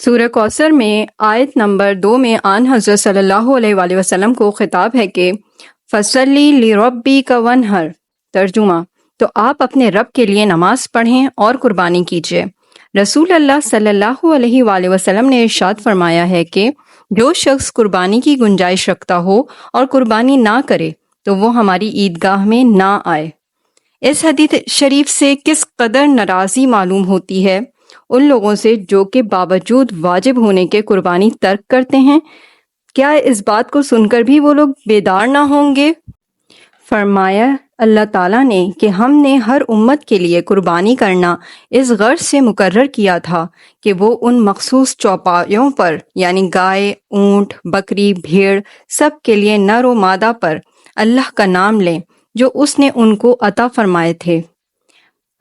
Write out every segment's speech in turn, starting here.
سورہ کوثر میں آیت نمبر 2 میں آن حضرت صلی اللہ علیہ وآلہ وسلم کو خطاب ہے کہ فَصَلِّ لِرَبِّكَ وَانْحَرْ۔ ترجمہ: تو آپ اپنے رب کے لیے نماز پڑھیں اور قربانی کیجیے۔ رسول اللہ صلی اللہ علیہ وآلہ وسلم نے ارشاد فرمایا ہے کہ جو شخص قربانی کی گنجائش رکھتا ہو اور قربانی نہ کرے تو وہ ہماری عیدگاہ میں نہ آئے۔ اس حدیث شریف سے کس قدر ناراضی معلوم ہوتی ہے ان لوگوں سے جو کہ باوجود واجب ہونے کے قربانی ترک کرتے ہیں۔ کیا اس بات کو سن کر بھی وہ لوگ بیدار نہ ہوں گے؟ فرمایا اللہ تعالیٰ نے کہ ہم نے ہر امت کے لیے قربانی کرنا اس غرض سے مقرر کیا تھا کہ وہ ان مخصوص چوپایوں پر یعنی گائے، اونٹ، بکری، بھیڑ سب کے لیے نر و مادہ پر اللہ کا نام لیں جو اس نے ان کو عطا فرمائے تھے۔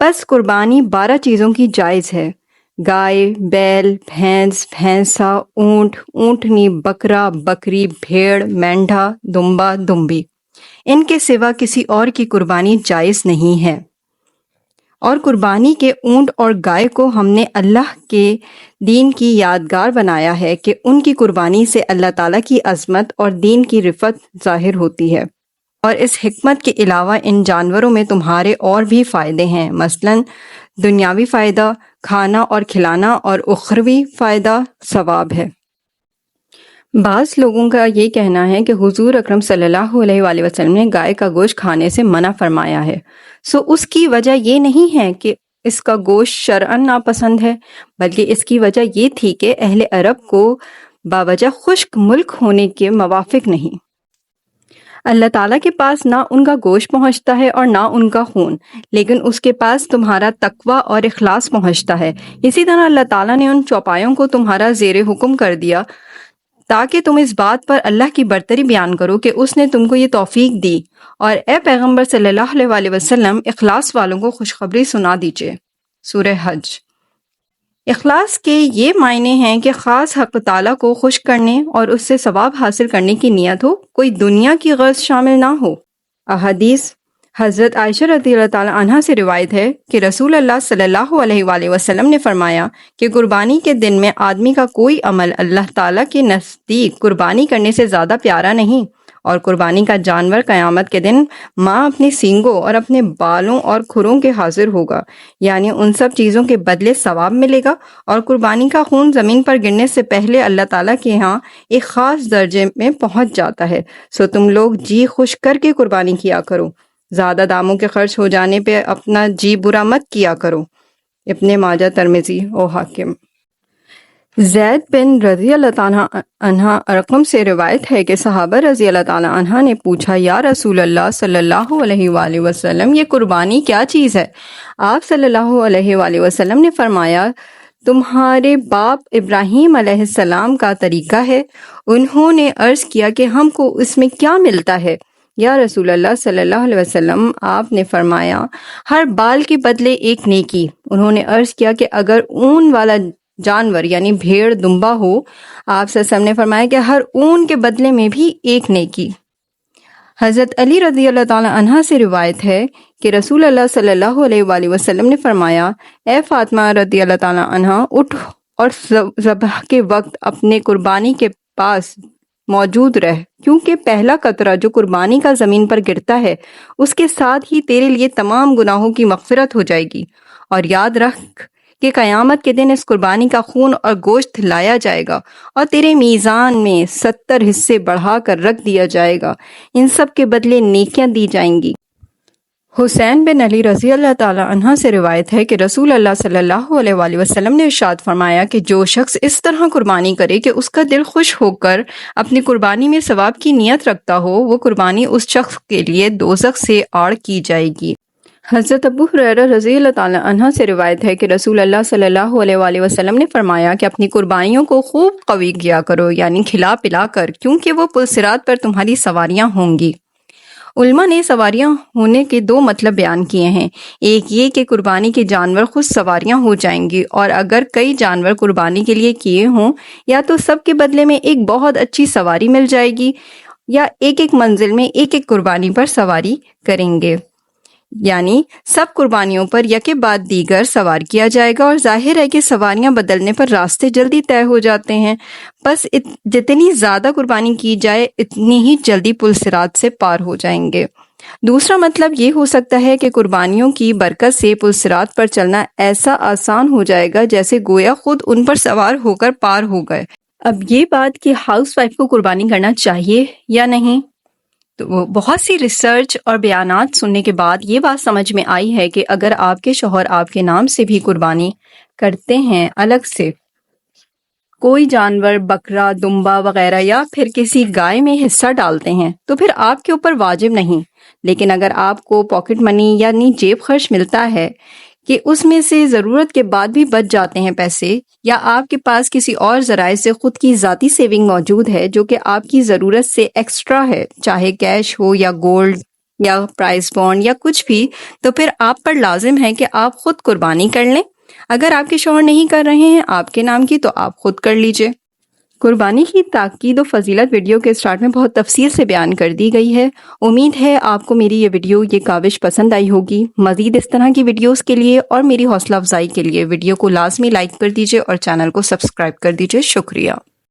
پس قربانی 12 چیزوں کی جائز ہے: گائے، بیل، بھینس، بھینسا، اونٹ، اونٹنی، بکرا، بکری، بھیڑ، مینڈھا، دمبا، دمبی۔ ان کے سوا کسی اور کی قربانی جائز نہیں ہے۔ اور قربانی کے اونٹ اور گائے کو ہم نے اللہ کے دین کی یادگار بنایا ہے کہ ان کی قربانی سے اللہ تعالیٰ کی عظمت اور دین کی رفعت ظاہر ہوتی ہے۔ اور اس حکمت کے علاوہ ان جانوروں میں تمہارے اور بھی فائدے ہیں، مثلاً دنیاوی فائدہ کھانا اور کھلانا اور اخروی فائدہ ثواب ہے۔ بعض لوگوں کا یہ کہنا ہے کہ حضور اکرم صلی اللہ علیہ وآلہ وسلم نے گائے کا گوشت کھانے سے منع فرمایا ہے، اس کی وجہ یہ نہیں ہے کہ اس کا گوشت شرعاً ناپسند ہے، بلکہ اس کی وجہ یہ تھی کہ اہل عرب کو باوجہ خشک ملک ہونے کے موافق نہیں۔ اللہ تعالیٰ کے پاس نہ ان کا گوشت پہنچتا ہے اور نہ ان کا خون، لیکن اس کے پاس تمہارا تقوی اور اخلاص پہنچتا ہے۔ اسی طرح اللہ تعالیٰ نے ان چوپایوں کو تمہارا زیر حکم کر دیا تاکہ تم اس بات پر اللہ کی برتری بیان کرو کہ اس نے تم کو یہ توفیق دی، اور اے پیغمبر صلی اللہ علیہ وآلہ وسلم اخلاص والوں کو خوشخبری سنا دیجئے۔ سورہ حج۔ اخلاص کے یہ معنی ہیں کہ خاص حق تعالیٰ کو خوش کرنے اور اس سے ثواب حاصل کرنے کی نیت ہو، کوئی دنیا کی غرض شامل نہ ہو۔ احادیث: حضرت عائشہ رضی اللہ تعالی عنہا سے روایت ہے کہ رسول اللہ صلی اللہ علیہ وآلہ وسلم نے فرمایا کہ قربانی کے دن میں آدمی کا کوئی عمل اللہ تعالیٰ کے نزدیک قربانی کرنے سے زیادہ پیارا نہیں، اور قربانی کا جانور قیامت کے دن ماں اپنے سینگوں اور اپنے بالوں اور کھروں کے حاضر ہوگا، یعنی ان سب چیزوں کے بدلے ثواب ملے گا، اور قربانی کا خون زمین پر گرنے سے پہلے اللہ تعالیٰ کے ہاں ایک خاص درجے میں پہنچ جاتا ہے۔ تم لوگ جی خوش کر کے قربانی کیا کرو، زیادہ داموں کے خرچ ہو جانے پہ اپنا جی برا مت کیا کرو۔ ابن ماجہ، ترمذی و حاکم۔ زید بن رضی اللہ تعالیٰ عنہ ارقم سے روایت ہے کہ صحابہ رضی اللہ تعالیٰ عنہ نے پوچھا، یا رسول اللہ صلی اللہ علیہ وآلہ وسلم، یہ قربانی کیا چیز ہے؟ آپ صلی اللہ علیہ وآلہ وسلم نے فرمایا، تمہارے باپ ابراہیم علیہ السلام کا طریقہ ہے۔ انہوں نے عرض کیا کہ ہم کو اس میں کیا ملتا ہے یا رسول اللہ صلی اللہ علیہ وسلم؟ آپ نے فرمایا، ہر بال کے بدلے ایک نیکی۔ انہوں نے عرض کیا کہ اگر اون والا جانور یعنی بھیڑ دمبا ہو؟ آپ صلی اللہ علیہ وسلم نے فرمایا کہ ہر اون کے بدلے میں بھی ایک نیکی۔ حضرت علی رضی اللہ تعالیٰ عنہ سے روایت ہے کہ رسول اللہ صلی اللہ علیہ وآلہ وسلم نے فرمایا، اے فاطمہ رضی اللہ تعالیٰ عنہ، اٹھ اور ذبح کے وقت اپنے قربانی کے پاس موجود رہ، کیونکہ پہلا قطرہ جو قربانی کا زمین پر گرتا ہے اس کے ساتھ ہی تیرے لیے تمام گناہوں کی مغفرت ہو جائے گی، اور یاد رکھ کہ قیامت کے دن اس قربانی کا خون اور گوشت لایا جائے گا اور تیرے میزان میں 70 حصے بڑھا کر رکھ دیا جائے گا، ان سب کے بدلے نیکیاں دی جائیں گی۔ حسین بن علی رضی اللہ تعالی عنہ سے روایت ہے کہ رسول اللہ صلی اللہ علیہ وآلہ وسلم نے ارشاد فرمایا کہ جو شخص اس طرح قربانی کرے کہ اس کا دل خوش ہو کر اپنی قربانی میں ثواب کی نیت رکھتا ہو، وہ قربانی اس شخص کے لیے دوزخ سے آڑ کی جائے گی۔ حضرت ابو ہریرہ رضی اللہ تعالی عنہ سے روایت ہے کہ رسول اللہ صلی اللہ علیہ وآلہ وسلم نے فرمایا کہ اپنی قربانیوں کو خوب قوی کیا کرو، یعنی کھلا پلا کر، کیونکہ وہ پلصراط پر تمہاری سواریاں ہوں گی۔ علماء نے سواریاں ہونے کے 2 مطلب بیان کیے ہیں، ایک یہ کہ قربانی کے جانور خود سواریاں ہو جائیں گی، اور اگر کئی جانور قربانی کے لیے کیے ہوں یا تو سب کے بدلے میں ایک بہت اچھی سواری مل جائے گی، یا ایک ایک منزل میں ایک ایک قربانی پر سواری کریں گے۔ یعنی سب قربانیوں پر یکے بعد دیگر سوار کیا جائے گا، اور ظاہر ہے کہ سواریاں بدلنے پر راستے جلدی طے ہو جاتے ہیں، بس جتنی زیادہ قربانی کی جائے اتنی ہی جلدی پل صراط سے پار ہو جائیں گے۔ دوسرا مطلب یہ ہو سکتا ہے کہ قربانیوں کی برکت سے پل صراط پر چلنا ایسا آسان ہو جائے گا جیسے گویا خود ان پر سوار ہو کر پار ہو گئے۔ اب یہ بات کہ ہاؤس وائف کو قربانی کرنا چاہیے یا نہیں، تو بہت سی ریسرچ اور بیانات سننے کے بعد یہ بات سمجھ میں آئی ہے کہ اگر آپ کے شوہر آپ کے نام سے بھی قربانی کرتے ہیں، الگ سے کوئی جانور، بکرا، دمبا وغیرہ، یا پھر کسی گائے میں حصہ ڈالتے ہیں، تو پھر آپ کے اوپر واجب نہیں، لیکن اگر آپ کو پاکٹ منی یعنی جیب خرچ ملتا ہے کہ اس میں سے ضرورت کے بعد بھی بچ جاتے ہیں پیسے، یا آپ کے پاس کسی اور ذرائع سے خود کی ذاتی سیونگ موجود ہے جو کہ آپ کی ضرورت سے ایکسٹرا ہے، چاہے کیش ہو یا گولڈ یا پرائز بانڈ یا کچھ بھی، تو پھر آپ پر لازم ہے کہ آپ خود قربانی کر لیں۔ اگر آپ کے شوہر نہیں کر رہے ہیں آپ کے نام کی، تو آپ خود کر لیجئے۔ قربانی کی تاکید و فضیلت ویڈیو کے سٹارٹ میں بہت تفصیل سے بیان کر دی گئی ہے۔ امید ہے آپ کو میری یہ ویڈیو، یہ کاوش پسند آئی ہوگی۔ مزید اس طرح کی ویڈیوز کے لیے اور میری حوصلہ افزائی کے لیے ویڈیو کو لازمی لائک کر دیجئے اور چینل کو سبسکرائب کر دیجئے۔ شکریہ۔